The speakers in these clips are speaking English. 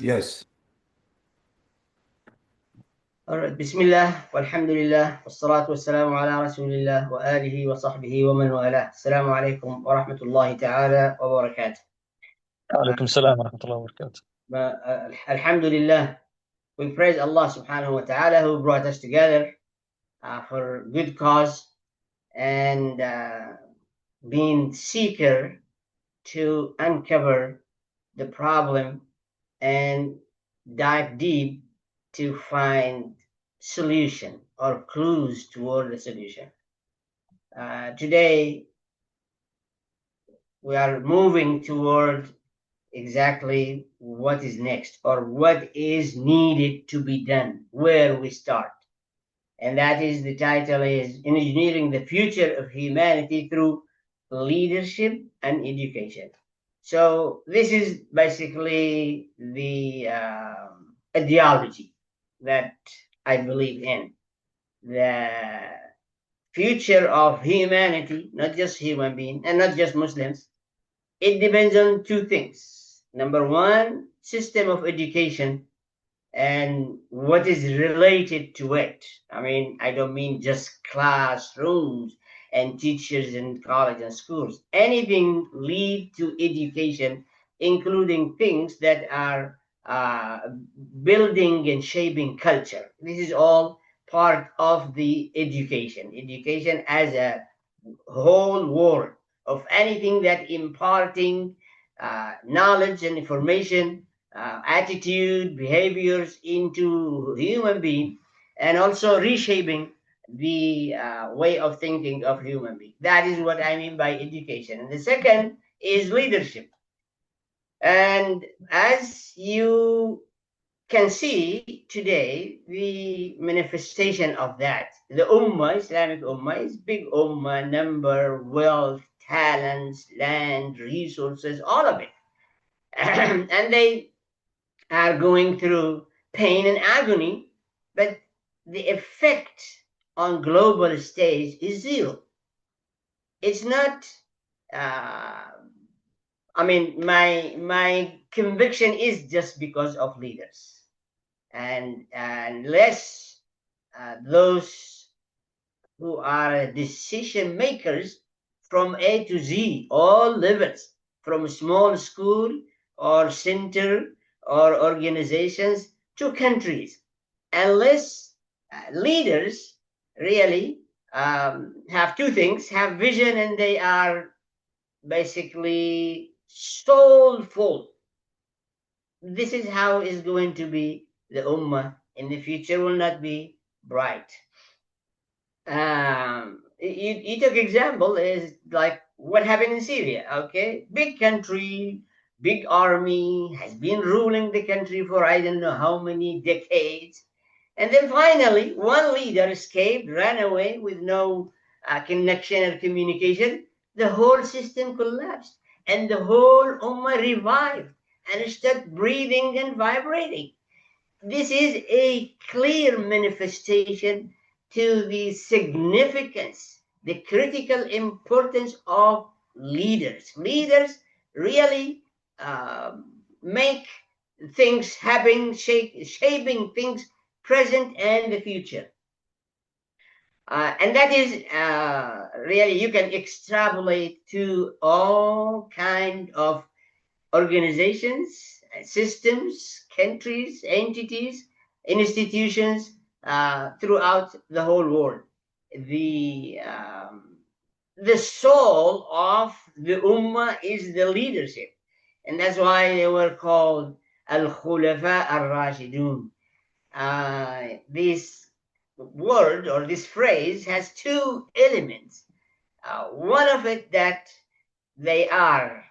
Yes. Alright, Bismillah, walhamdulillah, wassalatu wassalamu ala rasulillah wa alihi wa sahbihi wa man walah. Assalamu alaikum wa rahmatullahi ta'ala wa barakatuh. عليكم السلام ورحمة الله وبركاته. Alhamdulillah, we praise Allah subhanahu wa ta'ala who brought us together for good cause and being seeker to uncover the problem and dive deep to find solution or clues toward the solution. Today, we are moving toward exactly what is next or what is needed to be done, where we start. And that is the title is Engineering the Future of Humanity Through Leadership and Education. So this is basically the ideology that I believe in. The future of humanity, not just human beings and not just Muslims, it depends on two things. Number one, system of education and what is related to it. I mean, I don't mean just classrooms and teachers in college and schools. Anything lead to education, including things that are building and shaping culture. This is all part of the education. Education as a whole world of anything that imparting knowledge and information, attitude, behaviors into human being, and also reshaping the way of thinking of human being. That is what I mean by education. And the second is leadership. And as you can see today, the manifestation of that, the Ummah, Islamic Ummah, is big Ummah, number, wealth, talents, land, resources, all of it. And they are going through pain and agony, but the effect on global stage is zero. It's not. I mean, my conviction is just because of leaders, and unless those who are decision makers from A to Z, all levels, from small school or center or organizations to countries, unless leaders really have two things, have vision, and they are basically soulful. This is how is going to be the Ummah in the future will not be bright. You took example is like what happened in Syria, okay? Big country, big army, has been ruling the country for I don't know how many decades. And then finally, one leader escaped, ran away with no connection or communication. The whole system collapsed and the whole Ummah revived and started breathing and vibrating. This is a clear manifestation to the significance, the critical importance of leaders. Leaders really make things happen, shaping things present and the future. And that is really, you can extrapolate to all kind of organizations, systems, countries, entities, institutions throughout the whole world. The soul of the Ummah is the leadership. And that's why they were called Al-Khulafa Ar-Rashidun. This word or this phrase has two elements. One of it that they are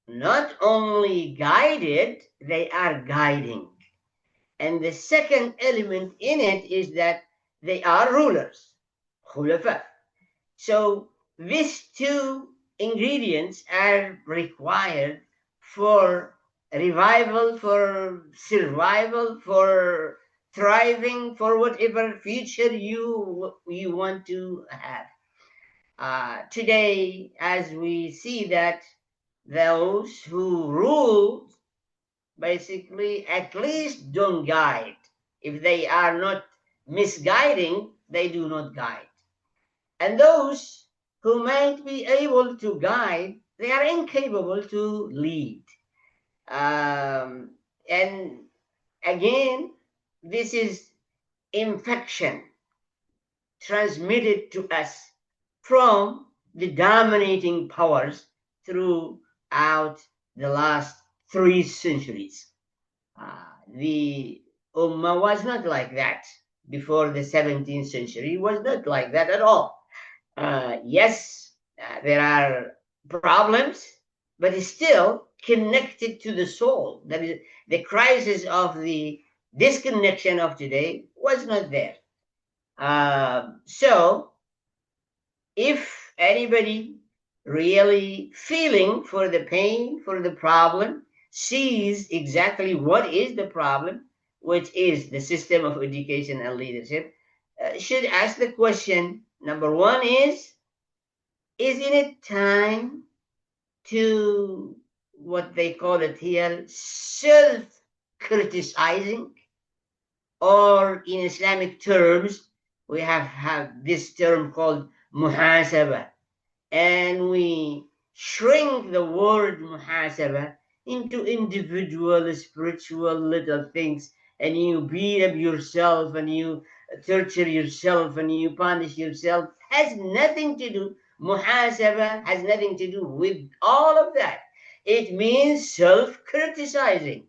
not only guided, they are guiding. And the second element in it is that they are rulers, khulafa. So these two ingredients are required for revival, for survival, for thriving, for whatever future you want to have. Today, as we see that those who rule basically at least don't guide. If they are not misguiding, they do not guide. And those who might be able to guide, they are incapable to lead. And again, this is infection transmitted to us from the dominating powers throughout the last 3 centuries. The Ummah was not like that before the 17th century. It was not like that at all. Yes, there are problems, but it's still connected to the soul. That is, the crisis of the disconnection of today was not there. So, if anybody really feeling for the pain, for the problem, sees exactly what is the problem, which is the system of education and leadership, should ask the question. Number one is, isn't it time to what they call it here, self-criticizing? Or in Islamic terms, we have this term called muhasabah, and we shrink the word muhasabah into individual spiritual little things, and you beat up yourself and you torture yourself and you punish yourself. Has nothing to do, muhasabah has nothing to do with all of that. It means self-criticizing,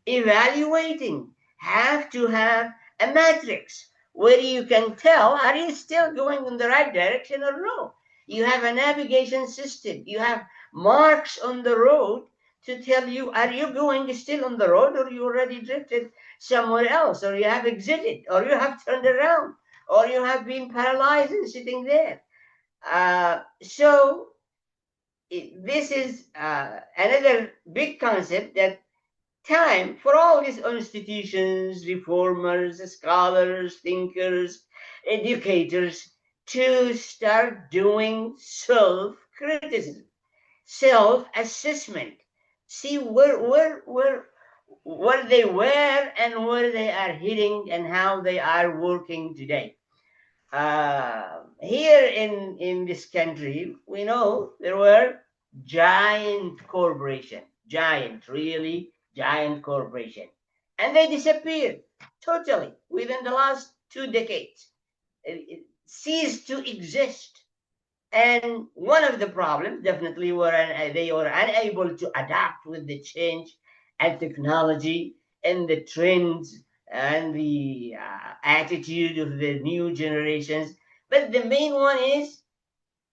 evaluating, have to have a matrix where you can tell, are you still going in the right direction or no? You have a navigation system. You have marks on the road to tell you, are you going still on the road, or you already drifted somewhere else, or you have exited, or you have turned around, or you have been paralyzed and sitting there. So this is another big concept, that time for all these institutions, reformers, scholars, thinkers, educators to start doing self-criticism, self-assessment, see where they were and where they are heading and how they are working today. Here in this country, we know there were giant corporation, giant, really giant corporation, and they disappeared totally within the last 2 decades. It ceased to exist. And one of the problems definitely were they were unable to adapt with the change and technology and the trends and the attitude of the new generations. But the main one is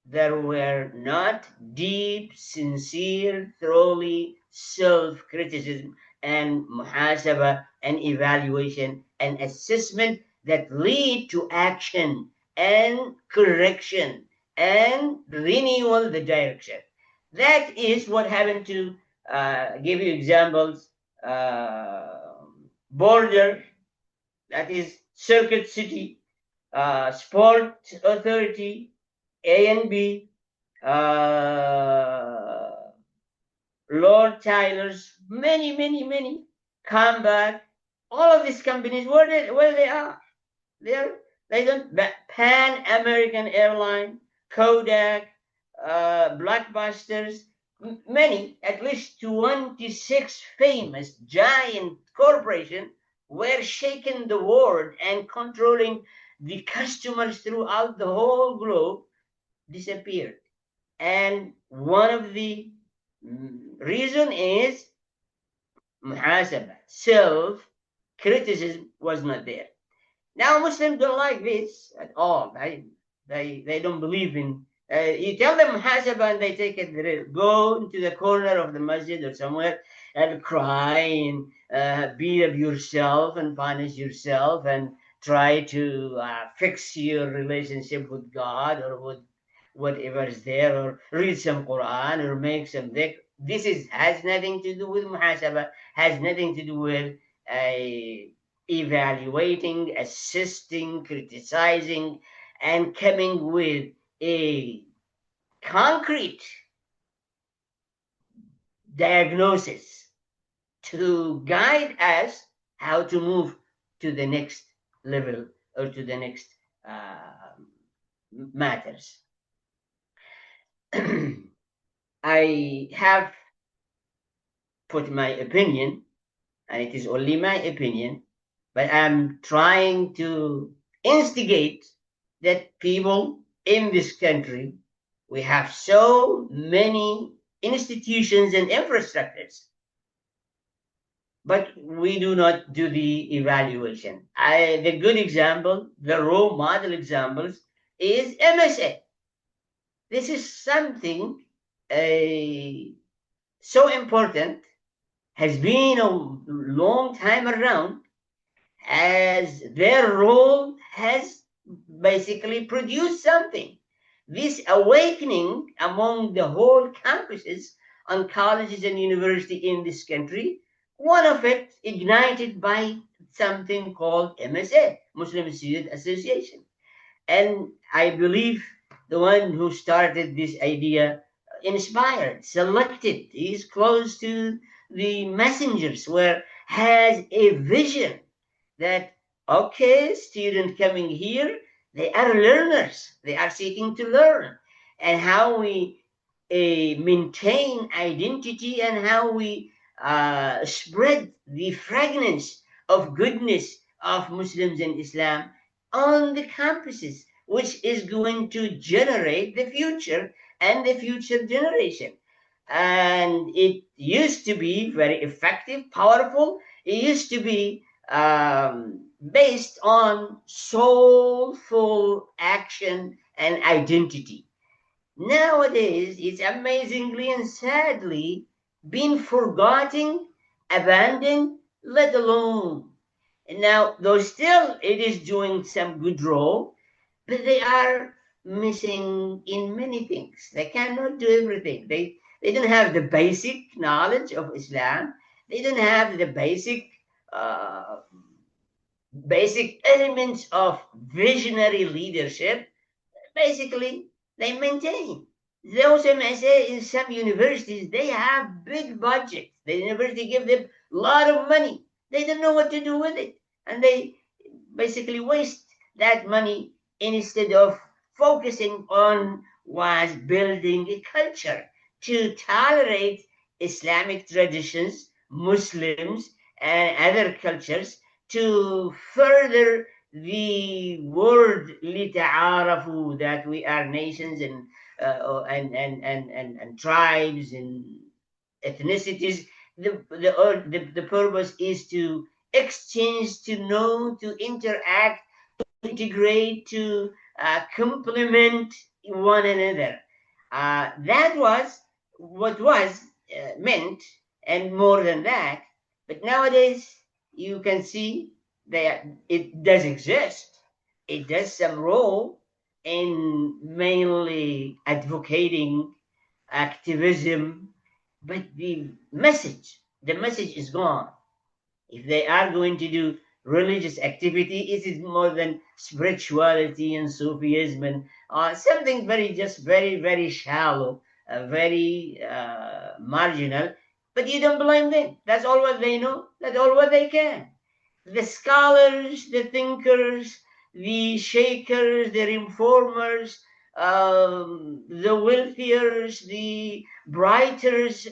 there were not deep, sincere, thoroughly self-criticism and muhasabah and evaluation and assessment that lead to action and correction and renewal the direction. That is what happened to give you examples. Border, that is Circuit City, Sport Authority, A&B, Lord Tyler's, many Combat, all of these companies, where they are. They're, they don't, Pan American Airline, Kodak, Blockbusters, many, at least 26 famous giant corporations were shaking the world and controlling the customers throughout the whole globe, disappeared. And one of the reason is muhasabah, self criticism was not there. Now Muslims don't like this at all. They don't believe in. You tell them muhasabah and they take it. Go into the corner of the masjid or somewhere and cry and beat up yourself and punish yourself and try to fix your relationship with God or with whatever is there, or read some Quran or make some dhikr. This has nothing to do with muhasabah, has nothing to do with evaluating, assisting, criticizing, and coming with a concrete diagnosis to guide us how to move to the next level or to the next uh, matters. I have put my opinion, and it is only my opinion, but I'm trying to instigate that people in this country, we have so many institutions and infrastructures, but we do not do the evaluation. The good example, the role model examples is MSA. This is something so important, has been a long time around, as their role has basically produced something. This awakening among the whole campuses on colleges and universities in this country, one of it ignited by something called MSA, Muslim Student Association. And I believe the one who started this idea inspired, selected, is close to the messengers, where has a vision that, okay, student coming here, they are learners, they are seeking to learn, and how we maintain identity and how we spread the fragrance of goodness of Muslims and Islam on the campuses, which is going to generate the future and the future generation. And it used to be very effective, powerful. It used to be based on soulful action and identity. Nowadays, it's amazingly and sadly been forgotten, abandoned, let alone. And now, though still it is doing some good role, but they are missing in many things. They cannot do everything. They don't have the basic knowledge of Islam. They don't have the uh, basic elements of visionary leadership. Basically, they maintain. Those MSA in some universities, they have big budgets. The university give them a lot of money. They don't know what to do with it. And they basically waste that money instead of focusing on was building a culture to tolerate Islamic traditions, Muslims, and other cultures, to further the word لِتَعَارَفُوا, that we are nations and tribes and ethnicities. The purpose is to exchange, to know, to interact, to integrate, to complement one another. That was what was meant, and more than that. But nowadays, you can see that it does exist. It does some role in mainly advocating activism, but the message is gone. If they are going to do religious activity, it is more than spirituality and Sufism and something very shallow, very marginal. But you don't blame them. That's all what they know. That's all what they can. The scholars, the thinkers, the shakers, the reformers, the wealthiers, the brighters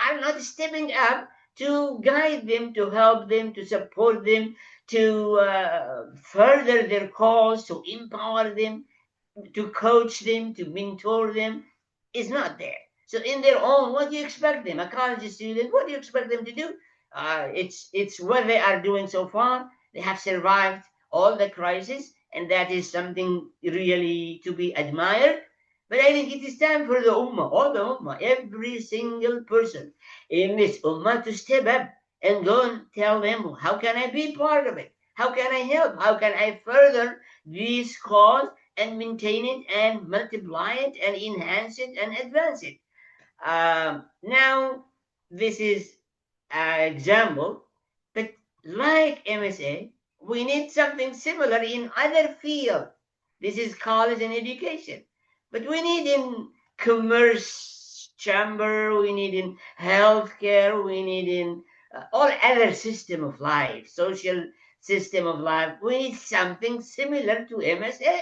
are not stepping up to guide them, to help them, to support them, to further their cause, to empower them, to coach them, to mentor them, is not there. So in their own, what do you expect them? A college student, what do you expect them to do? It's what they are doing so far. They have survived all the crisis, and that is something really to be admired. But I think it is time for the Ummah, all the Ummah, every single person in this Ummah to step up and go and tell them, how can I be part of it? How can I help? How can I further this cause and maintain it and multiply it and enhance it and advance it? Now, this is an example, but like MSA, we need something similar in other fields. This is college and education, but we need in commerce chamber, we need in healthcare, we need in all other system of life, social system of life, we need something similar to MSA.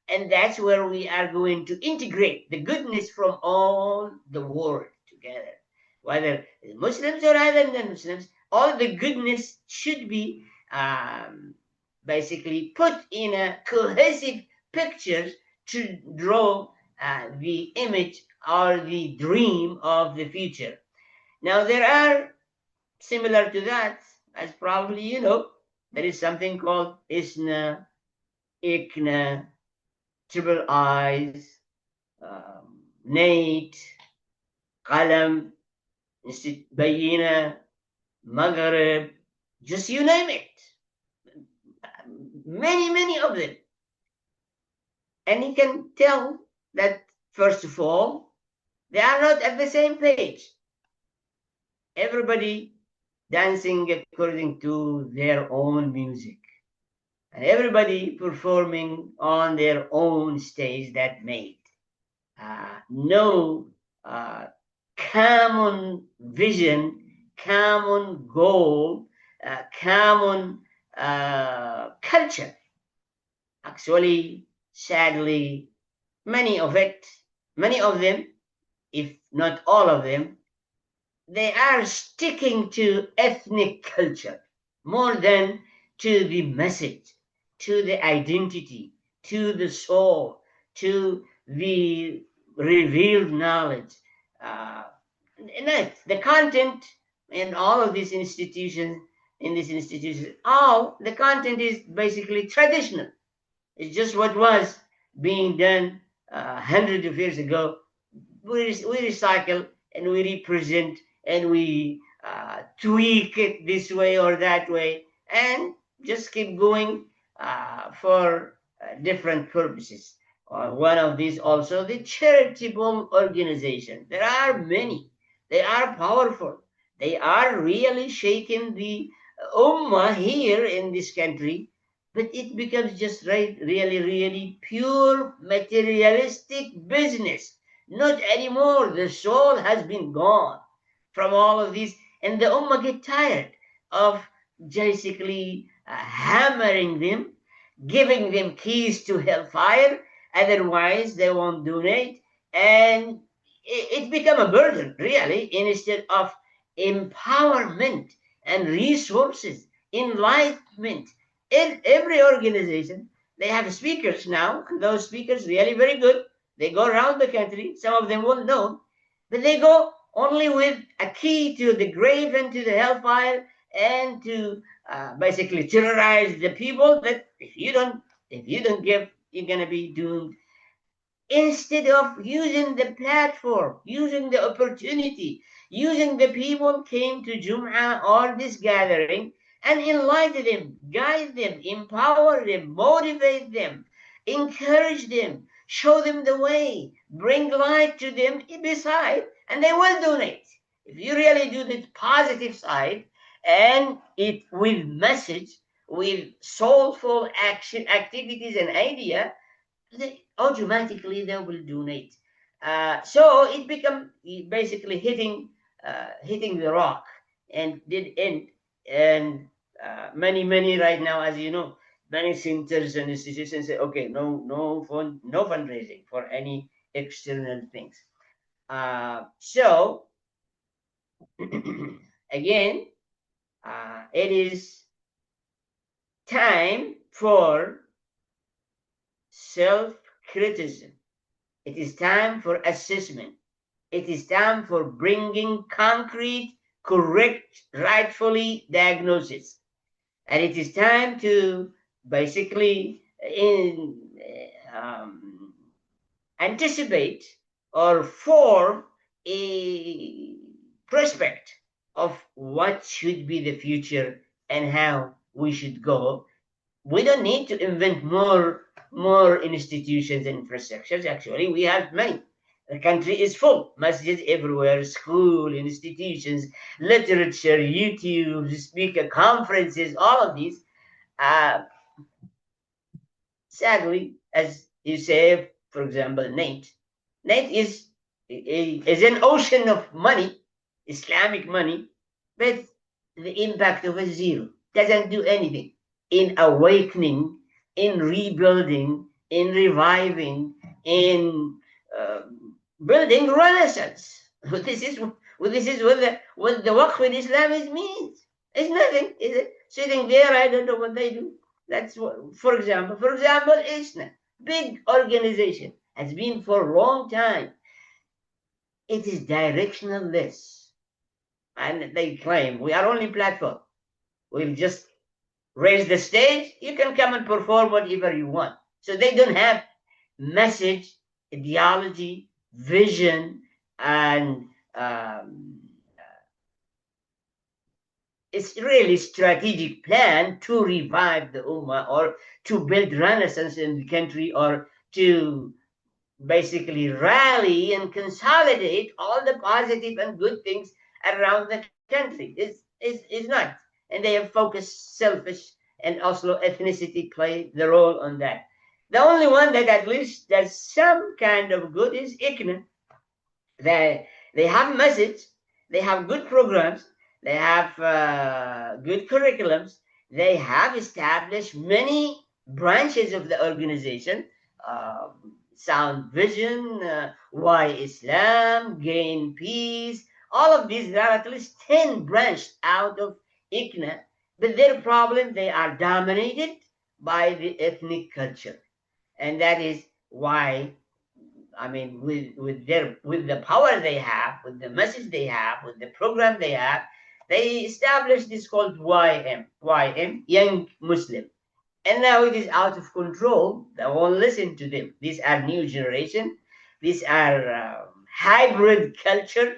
And that's where we are going to integrate the goodness from all the world together, whether Muslims or other than Muslims. All the goodness should be basically put in a cohesive picture to draw the image or the dream of the future. Now, there are similar to that, as probably you know, there is something called ISNA, ICNA, Triple Eyes, Nate, Qalam, Bayina, Maghrib, just you name it. Many of them. And you can tell that, first of all, they are not at the same page. Everybody dancing according to their own music, and everybody performing on their own stage that made. No common vision, common goal, common culture. Actually, sadly, many of them, if not all of them, they are sticking to ethnic culture more than to the message, to the identity, to the soul, to the revealed knowledge. Uh, the content in all of these institutions, all the content is basically traditional. It's just what was being done hundreds of years ago. We recycle and we represent and we tweak it this way or that way and just keep going for different purposes. One of these also the charitable organization. There are many. They are powerful. They are really shaking the Ummah here in this country, but it becomes just really pure materialistic business. Not anymore. The soul has been gone from all of this, and the Ummah get tired of basically hammering them, giving them keys to hellfire. Otherwise, they won't donate, and it become a burden, really, instead of empowerment and resources, enlightenment. In every organization, they have speakers now, and those speakers really very good. They go around the country. Some of them well known, but they go only with a key to the grave and to the hellfire, and to basically terrorize the people. That if you don't give, you're gonna be doomed. Instead of using the platform, using the opportunity, using the people came to Jum'ah or this gathering and enlighten them, guide them, empower them, motivate them, encourage them, show them the way, bring light to them beside, and they will donate. If you really do the positive side and it with message, with soulful action, activities and idea, they automatically they will donate. So it become basically hitting the rock and did end. And many right now, as you know, many centers and institutions say, okay, no fundraising for any external things. So again, it is time for self-criticism. It is time for assessment. It is time for bringing concrete, correct, rightfully diagnosis. And it is time to basically anticipate or form a prospect of what should be the future and how we should go. We don't need to invent more institutions and infrastructures. Actually, we have many. The country is full. Masjids everywhere, school, institutions, literature, YouTube, speaker conferences, all of these. Uh, Sadly, as you say, for example, Nate is an ocean of money, Islamic money, but the impact of it is zero. Doesn't do anything in awakening, in rebuilding, in reviving, in uh, building renaissance. This is what the waqf in Islam is means. It's nothing, is it? Sitting there, I don't know what they do. That's what, for example, ISNA, big organization, has been for a long time. It is directionless, and they claim we are only platform. We'll just raise the stage. You can come and perform whatever you want. So they don't have message, ideology, vision, and it's really strategic plan to revive the Ummah or to build renaissance in the country or to basically rally and consolidate all the positive and good things around the country. Is not. And they have focused selfish and also ethnicity play the role on that. The only one that at least does some kind of good is ICNA. They have message, they have good programs, they have good curriculums, they have established many branches of the organization, uh, sound vision, why Islam, gain peace, all of these. There are at least 10 branches out of ICNA, but their problem, they are dominated by the ethnic culture, and that is why, I mean, with the power they have, with the message they have, with the program they have, they established this called YM, Young Muslim, and now it is out of control. They won't listen to them. These are new generation. These are hybrid culture.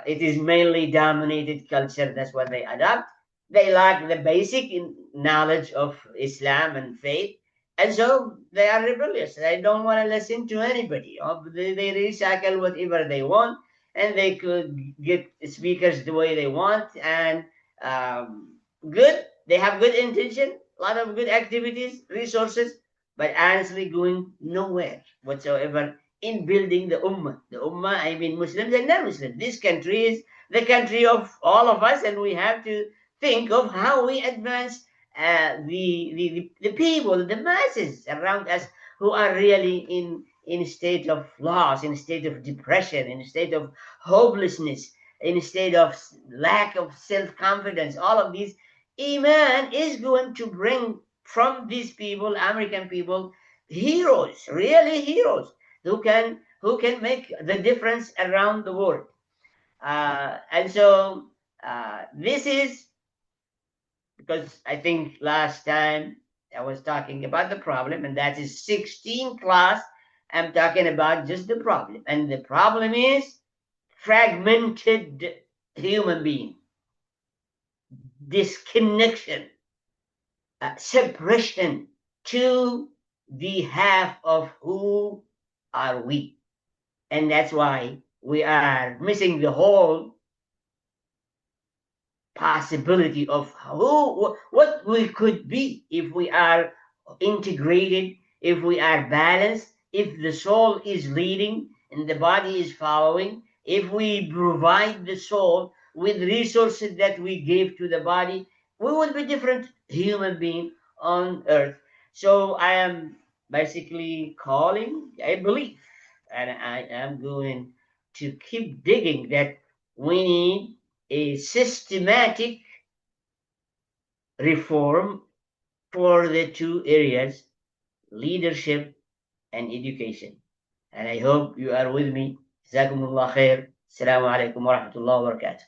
It is mainly dominated culture. That's what they adopt. They lack the basic knowledge of Islam and faith, and so they are rebellious. They don't want to listen to anybody. They recycle whatever they want, and they could get speakers the way they want. And good, they have good intention, a lot of good activities, resources, but honestly going nowhere whatsoever in building the Ummah. The Ummah, I mean Muslims and non-Muslims. This country is the country of all of us, and we have to think of how we advance the people, the masses around us who are really in a state of loss, in a state of depression, in a state of hopelessness, in a state of lack of self-confidence. All of these, Iman is going to bring from these people, American people, heroes, really heroes, who can make the difference around the world. And so this is because I think last time I was talking about the problem, and that is 16 class. I'm talking about just the problem, and the problem is fragmented human being, disconnection, separation to the half of who are we. And that's why we are missing the whole possibility of what we could be if we are integrated, if we are balanced, if the soul is leading and the body is following, if we provide the soul with resources that we give to the body, we will be different human being on earth. So I am basically calling, I believe, and I am going to keep digging that we need a systematic reform for the two areas, leadership and education. And I hope you are with me. جزاكم الله خير. السلام عليكم ورحمة الله وبركاته.